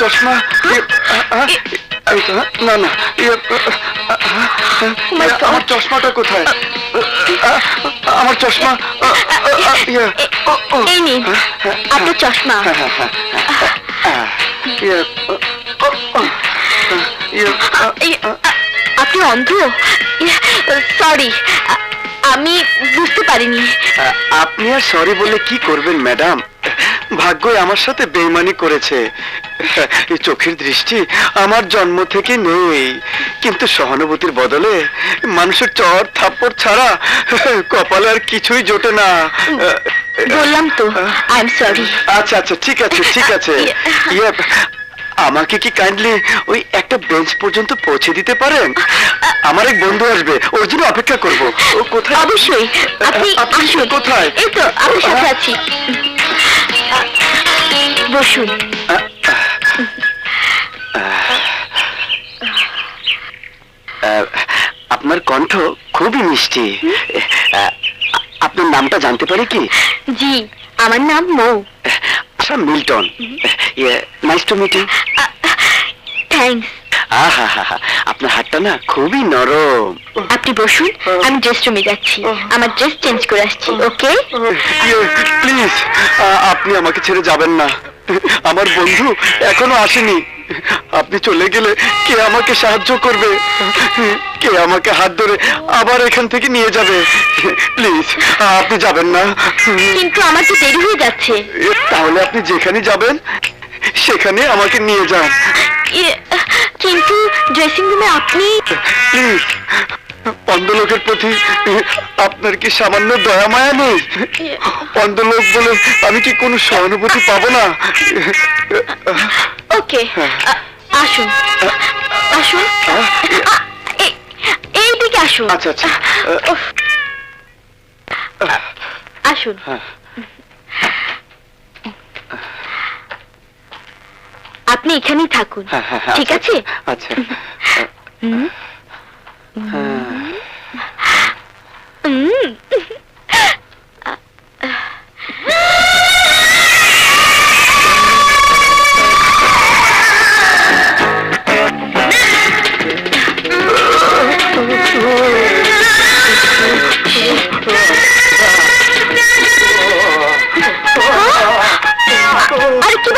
চশমা না না আমার চশমাটা কোথায়? আমার চশমা এই নিন আপনার চশমা। আপনি অন্ধ? সরি, আমি বুঝতে পারিনি। আপনি আর সরি বলে কি করবেন ম্যাডাম? ভাগ্যই আমার সাথে বেইমানি করেছে। এই চোখের দৃষ্টি আমার জন্ম থেকে নেই, কিন্তু সহানুভূতির বদলে মানুষের চর থাপ্পড় ছাড়া কপালে আর কিছুই জোটে না। বললাম তো আই এম সরি। আচ্ছা আচ্ছা ঠিক আছে ঠিক আছে। আমাকে কি কাইন্ডলি ওই একটা বেঞ্চ পর্যন্ত পৌঁছে দিতে পারেন? আমার এক বন্ধু আসবে, ওর জন্য অপেক্ষা করব। ও কোথায়? অবশ্যই, আপনি আসুন। কোথায়? এই তো আপনার সাথে আছি। বসুন। আপনার কণ্ঠ খুবই মিষ্টি। আপনার নামটা জানতে পারি কি? জি, আমার নাম মৌ। আচ্ছা, Milton. Nice to meet you. Thanks. আপনার হাতটা না খুবই নরম। আপনি বসুন, আমি ড্রেস রুমে যাচ্ছি, আমার ড্রেস চেঞ্জ করে আসছি। ওকে? প্লিজ, আপনি আমাকে ছেড়ে যাবেন না। আমার বন্ধু এখনো আসেনি। আপনি চলে গেলে কে আমাকে সাহায্য করবে? কে আমাকে হাত ধরে আবার এখান থেকে নিয়ে যাবে? প্লিজ, আপনি যাবেন না। কিন্তু আমার তো দেরি হয়ে যাচ্ছে। তাহলে আপনি যেখানে যাবেন সেখানে আমাকে নিয়ে যান। কিন্তু ড্রেসিং রুমে আপনি। প্লিজ, অন্ধ লোকের প্রতি আপনার কি সামান্য দয়া মায়া নেই? অন্ধ লোক বলে আমি কি কোনো সহানুভূতি পাবো না? ওকে, আসুন আসুন, এইদিকে আসুন। আচ্ছা আচ্ছা, আসুন। আপনি এখানেই থাকুন, ঠিক আছে? আচ্ছা।